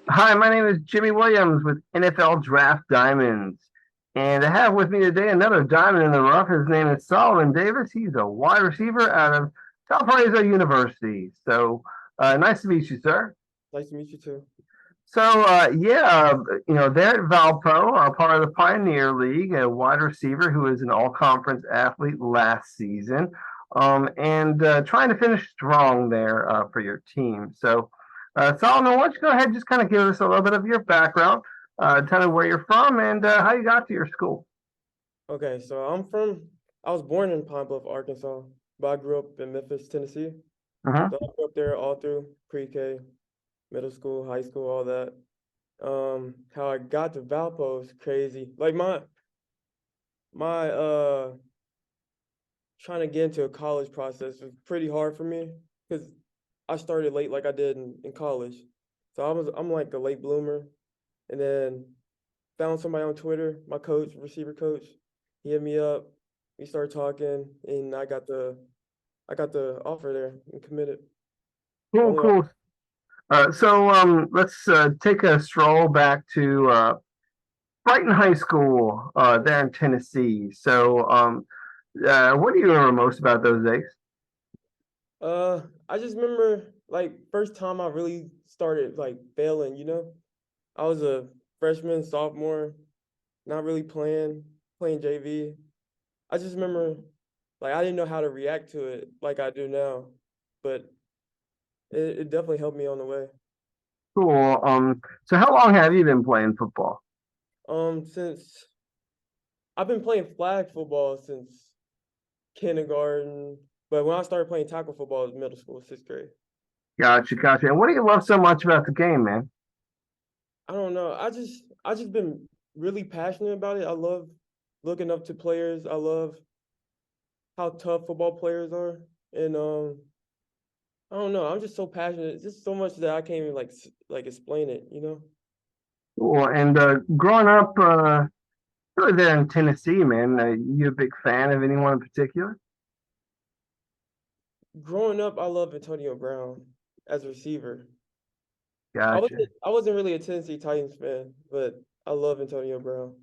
Hi, my name is Jimmy Williams with NFL Draft Diamonds. And I have with me today another diamond in the rough. His name is Solomon Davis. He's a wide receiver out of Valparaiso University. Nice to meet you, sir. Nice to meet you too. They're at Valpo, part of the Pioneer League, a wide receiver who is an all-conference athlete last season, and trying to finish strong there for your team. Solomon, why don't you go ahead and just kind of give us a little bit of your background, tell me where you're from and how you got to your school. Okay, so I was born in Pine Bluff, Arkansas, but I grew up in Memphis, Tennessee. Uh-huh. So I grew up there all through pre-K, middle school, high school, all that. How I got to Valpo is crazy. Like my trying to get into a college process was pretty hard for me because I started late like I did in college. So I'm like a late bloomer, and then found somebody on Twitter, my coach, receiver coach. He hit me up. We started talking, and I got the offer there and committed. The Cool, only offer. cool. Let's take a stroll back to Brighton High School there in Tennessee. What do you remember most about those days? I just remember like first time I really started like failing. I was a freshman, sophomore, not really playing JV. I just remember like I didn't know how to react to it like I do now, but it definitely helped me on the way. Cool. So how long have you been playing football? Since I've been playing flag football since kindergarten, but when I started playing tackle football, it was middle school, sixth grade. Gotcha, gotcha. And what do you love so much about the game, man? I don't know. I just been really passionate about it. I love looking up to players. I love how tough football players are, and I don't know. I'm just so passionate. It's just so much that I can't even like explain it. Cool. And growing up, really there in Tennessee, man, you a big fan of anyone in particular? Growing up, I love Antonio Brown as a receiver. I Gotcha, wasn't I wasn't really a Tennessee Titans fan, but I love Antonio Brown.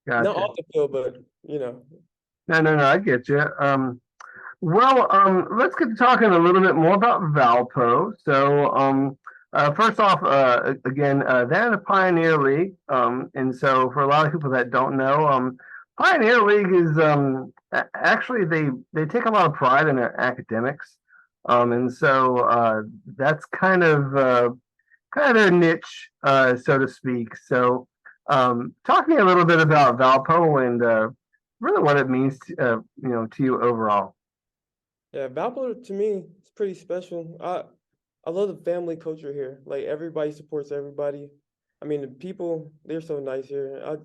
Not gotcha. off the field, but. No, no, no, I get you. Let's get to talking a little bit more about Valpo. First off, again, they're in the Pioneer League. And so for a lot of people that don't know, Pioneer League is actually they take a lot of pride in their academics. And so that's kind of their niche, so to speak. Talk to me a little bit about Valpo and really what it means, to you overall. Yeah, Valpo to me is pretty special. I love the family culture here. Like everybody supports everybody. I mean, the people they're so nice here.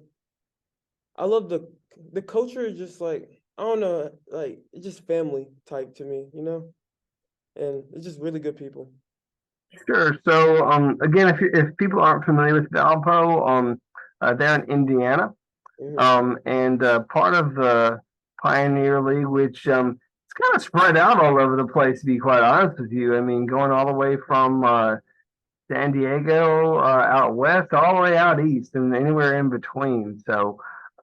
I love the culture is just like I don't know, like it's just family type to me, and it's just really good people. Sure. Again, if people aren't familiar with Valpo, they're in Indiana, Hmm. and part of the Pioneer League, which it's kind of spread out all over the place. To be quite honest with you, I mean, going all the way from San Diego out west, all the way out east, and anywhere in between.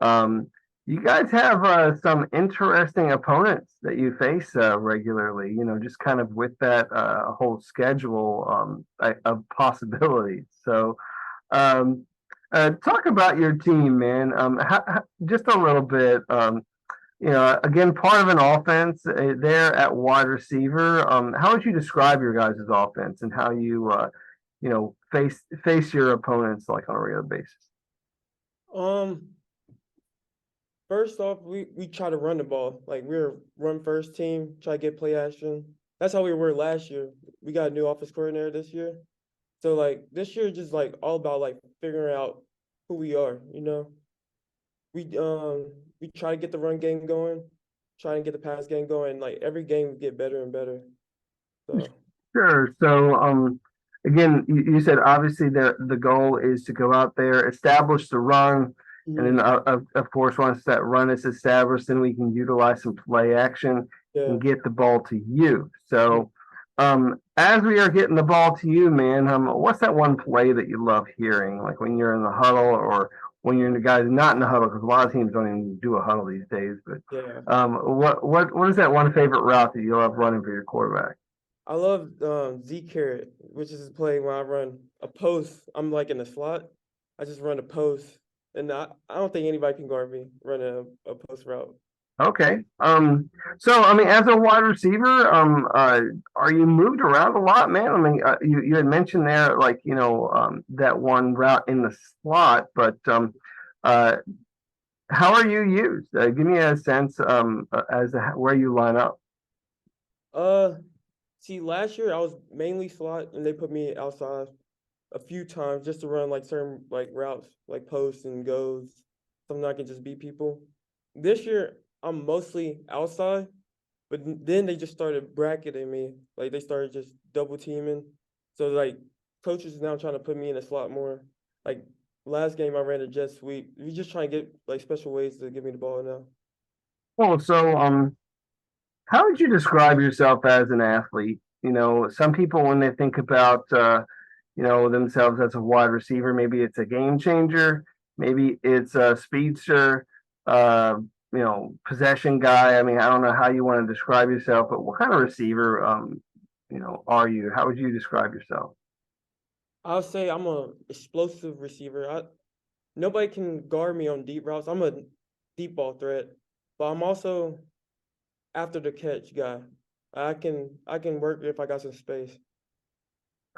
Um, you guys have some interesting opponents that you face regularly. Just kind of with that whole schedule of possibilities. Talk about your team, man. Just a little bit. Again, part of an offense there at wide receiver. How would you describe your guys' offense and how you face your opponents like on a regular basis? Um, First off, we try to run the ball. Like we're a run first team, try to get play action. That's how we were last year. We got a new office coordinator this year. So like this year just like all about like figuring out who we are. We try to get the run game going, try to get the pass game going. Like every game we get better and better. So Sure. Again, you said obviously the goal is to go out there, establish the run, and then mhm. of course once that run is established, then we can utilize some play action Yeah. and get the ball to you. Mhm. As we are getting the ball to you, man, what's that one play that you love hearing? Like when you're in the huddle or when you're in the guys not in the huddle, because a lot of teams don't even do a huddle these days. But Yeah. what is that one favorite route that you love running for your quarterback? I love Z carrot, which is a play when I run a post. I'm like in the slot. I just run a post, and I don't think anybody can guard me running a post route. Okay. So I mean, as a wide receiver, are you moved around a lot, man? I mean, you had mentioned there, like, that one route in the slot, but uh, how are you used? Give me a sense, as to where you line up. Uh, See, last year I was mainly slot, and they put me outside a few times just to run like certain like routes, like posts and goes, something I can just beat people. This year I'm mostly outside, but then they just started bracketing me. Like they started just double teaming. So like coaches is now trying to put me in a slot more. Like last game I ran a jet sweep. We just trying to get like special ways to give me the ball now. Well, so how would you describe yourself as an athlete? Some people when they think about themselves as a wide receiver, maybe it's a game changer, maybe it's a speedster, uh, possession guy. I mean, I don't know how you want to describe yourself, but what kind of receiver are you? How would you describe yourself? I'll say I'm a explosive receiver. Nobody can guard me on deep routes. I'm a deep ball threat, but I'm also after the catch guy. I can work if I got some space.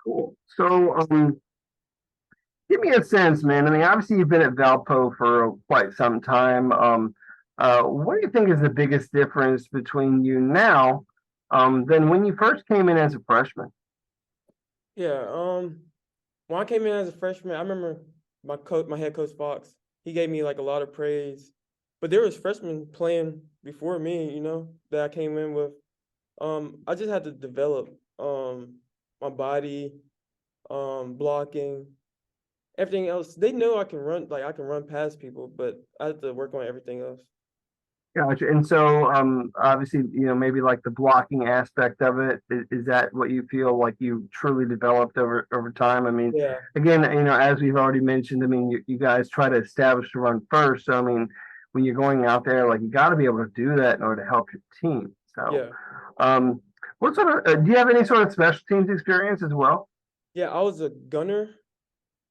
Cool. So, give me a sense, man. I mean, obviously you've been at Valpo for quite some time. What do you think is the biggest difference between you now, than when you first came in as a freshman? Yeah. When I came in as a freshman, I remember my head coach Fox. He gave me like a lot of praise, but there was freshmen playing before me, that I came in with. I just had to develop my body, blocking, everything else. They know I can run, like I can run past people, but I had to work on everything else. Gotcha. And so, obviously, maybe like the blocking aspect of it, is that what you feel like you truly developed over time? I mean, Yeah, again, as we've already mentioned, I mean, you guys try to establish the run first. So, I mean, when you're going out there, like you got to be able to do that in order to help your team. So, yeah, um, what sort of do you have any sort of special teams experience as well? yeah. I was a gunner.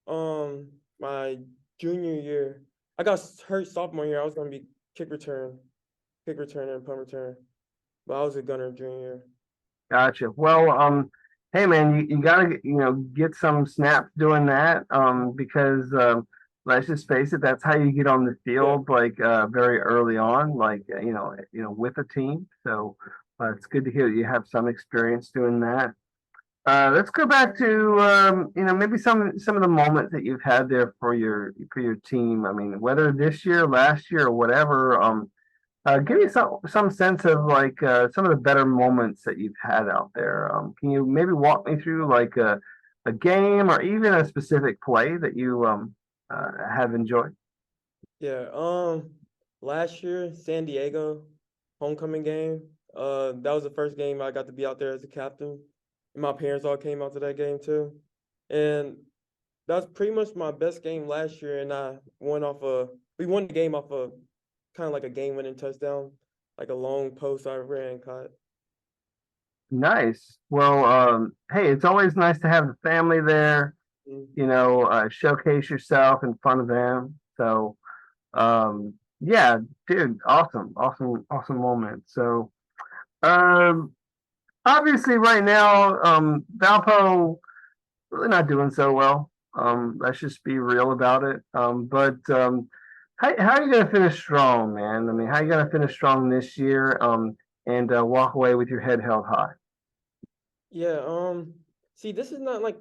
My junior year, I got hurt sophomore year. I was gonna be kick return, kick returner, and punt return, but I was a gunner junior year. Gotcha. Well, hey man, you gotta get some snaps doing that, because let's just face it, that's how you get on the Yeah, field like very early on, like with a team. So it's good to hear that you have some experience doing that. Let's go back to maybe some of the moments that you've had there for your team. I mean, whether this year, last year, or whatever. Give me some sense of like some of the better moments that you've had out there. Can you maybe walk me through like a game or even a specific play that you have enjoyed? yeah. Last year, San Diego, homecoming game. That was the first game I got to be out there as a captain, and my parents all came out to that game too. And that's pretty much my best game last year, and we won the game off a kind of like a game-winning touchdown, like a long post I ran caught. Nice. Well, hey, it's always nice to have the family there. Mm. Showcase yourself in front of them. So, yeah, dude, awesome moment. So, um, obviously, right now, Valpo really not doing so well. Let's just be real about it. But how are you going to finish strong, man? I mean, how are you going to finish strong this year? And walk away with your head held high. Yeah. See, this is not like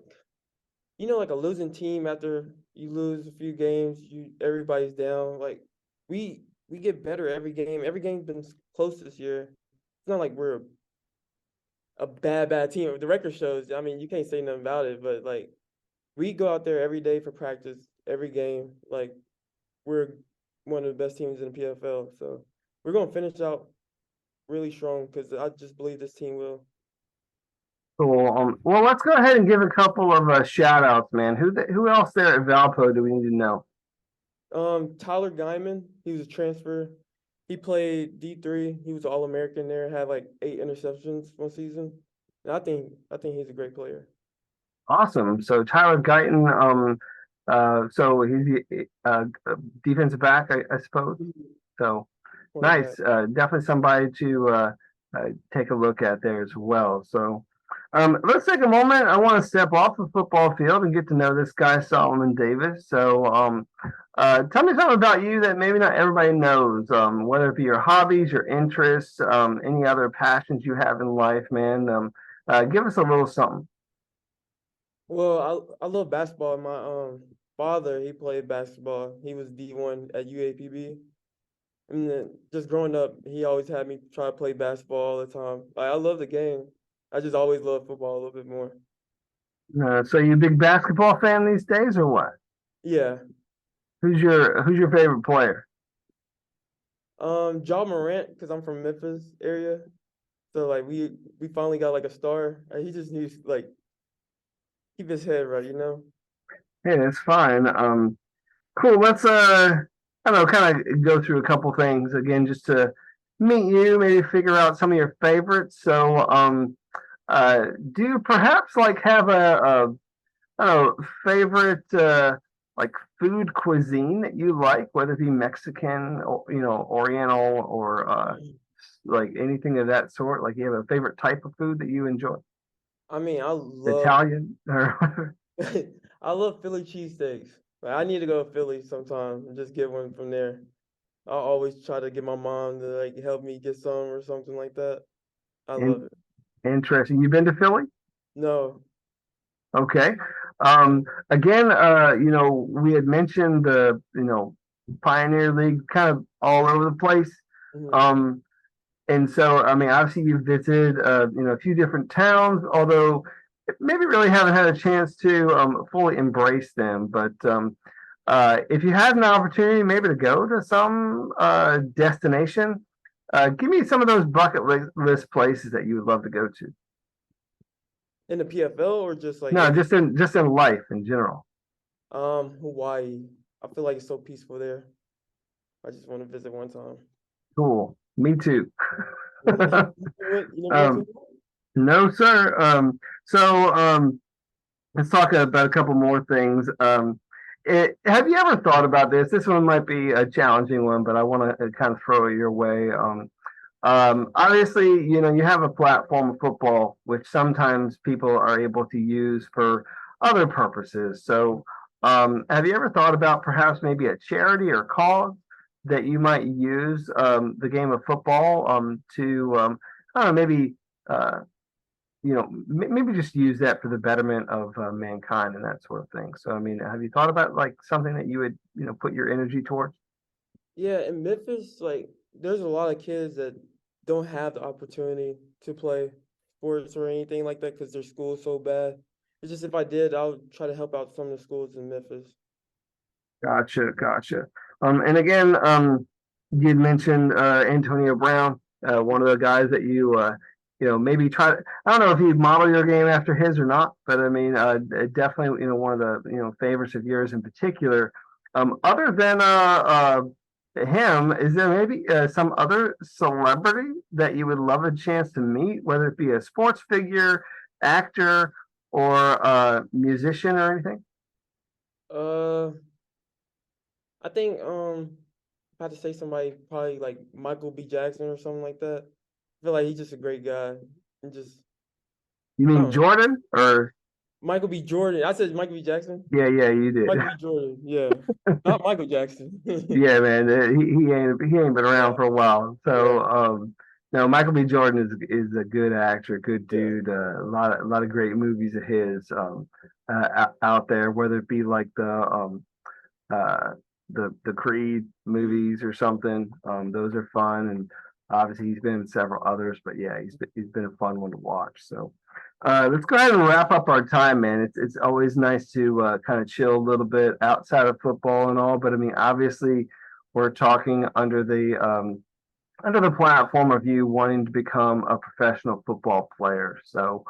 like a losing team after you lose a few games, everybody's down. Like we get better every game. Every game's been close this year. It's not like we're a bad team. The record shows. I mean, you can't say nothing about it, but like we go out there every day for practice, every game. Like we're one of the best teams in the PFL. So we're gonna finish out really strong because I just believe this team will. Cool. Well, let's go ahead and give a couple of shout outs, man. Who else there at Valpo do we need to know? Tyler Guyman, he was a transfer. He played D3. He was All American there. Had like 8 interceptions one season. And I think he's a great player. Awesome. So Tyler Guyton, so he's the defensive back, I suppose. Mhm. So Cornerback. nice. Definitely somebody to take a look at there as well. So let's take a moment. I want to step off the football field and get to know this guy, Solomon Davis. So tell me something about you that maybe not everybody knows, whether it be your hobbies, your interests, any other passions you have in life, man. Give us a little something. Well, I love basketball. My father, he played basketball. He was D1 at UAPB. And then just growing up, he always had me try to play basketball all the time. Like, I love the game. I just always love football a little bit more. So you a big basketball fan these days, or what? Yeah. Who's your favorite player? Ja Morant, because I'm from Memphis area. So like we finally got like a star. He just needs like keep his head right. Hey, that's fine. Cool. Let's I don't know, kind of go through a couple things again, just to meet you, maybe figure out some of your favorites. So, do you perhaps like have a I don't know, favorite like food cuisine that you like, whether it be Mexican or Oriental or like anything of that sort? Like you have a favorite type of food that you enjoy, I mean, I love Italian or I love Philly cheesesteaks. Like, I need to go to Philly sometime and just get one from there. I always try to get my mom to like help me get some or something like that. I love in, it. interesting. You've been to Philly? No. Okay. Again, we had mentioned the, Pioneer League kind of all over the place. Mhm. Um, and so, I mean, obviously you've visited, a few different towns, although maybe really haven't had a chance to fully embrace them. But if you had an opportunity maybe to go to some destination, give me some of those list places that you would love to go to. In the PFL or just like No, any just in life in general. Hawaii. I feel like it's so peaceful there. I just want to visit one time. Cool. Me too. You never went to Um, no, sir. Let's talk about a couple more things. Have you ever thought about this? This one might be a challenging one, but I want to kind of throw it your way. Obviously, you have a platform of football, which sometimes people are able to use for other purposes. So, have you ever thought about perhaps maybe a charity or cause that you might use the game of football to, I don't know, maybe, uh, maybe just use that for the betterment of mankind and that sort of thing. So, I mean, have you thought about like something that you would, put your energy towards? Yeah, in Memphis, like there's a lot of kids that don't have the opportunity to play sports or anything like that because their school's so bad. It's just if I did, I would try to help out some of the schools in Memphis. Gotcha, gotcha. And again, you'd mentioned Antonio Brown, one of the guys that maybe try. I don't know if you model your game after his or not, but I mean, definitely, one of the favorites of yours in particular. Other than him, is there maybe some other celebrity that you would love a chance to meet, whether it be a sports figure, actor, or musician or anything? Uh, I think if I had to say somebody, probably like Michael B. Jackson or something like that. I feel like he's just a great guy and just You I mean don't know. Jordan or Michael B. Jordan. I said Michael B. Jackson. yeah, yeah, you did. Michael B. Jordan. Yeah, not Michael Jackson. Yeah, man, he ain't been Yeah, around for a while. yeah, So, no, Michael B. Jordan is a good actor, good yeah. dude. A lot of great movies of his out there, whether it be like uh the Creed Mhm. movies or something. Those are fun, and obviously he's been in several others. But yeah, he's been a fun one to watch. So let's go ahead and wrap up our time, man. It's always nice to kind of chill a little bit outside of football and all. But I mean, obviously, we're talking under the platform of you wanting to become a professional football player. So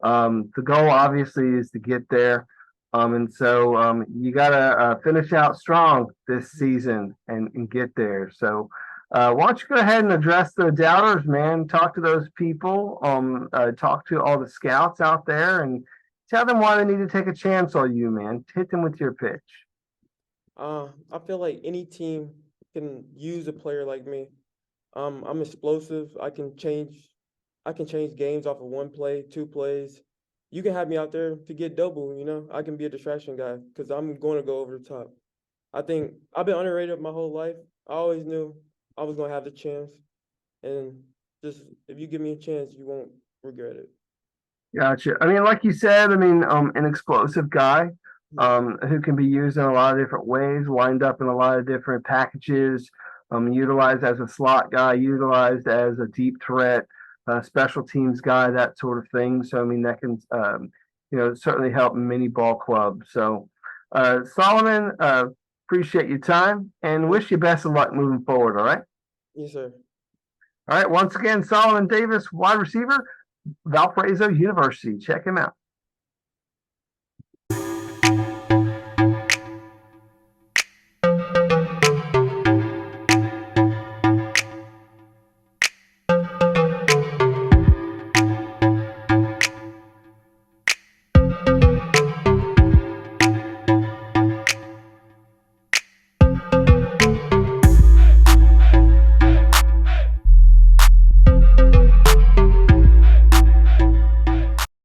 The goal obviously is to get there. And so you got to finish out strong this season and get there. So why don't you go ahead and address the doubters, man? Talk to those people, talk to all the scouts out there, and tell them why they need to take a chance on you, man. Hit them with your pitch. I feel like any team can use a player like me. I'm explosive. I can change games off of one play, two plays. You can have me out there to get double, you know. I can be a distraction guy because I'm going to go over the top. I think I've been underrated my whole life. I always knew I was going to have the chance. And just if you give me a chance, you won't regret it. Gotcha. I mean, like you said, I mean, an explosive guy, who can be used in a lot of different ways, wind up in a lot of different packages, utilized as a slot guy, utilized as a deep threat, special teams guy, that sort of thing. So, I mean, that can, certainly help many ball clubs. So, Solomon, appreciate your time and wish you best of luck moving forward. All right. Yes, sir. All right. Once again, Solomon Davis, wide receiver, Valparaiso University. Check him out.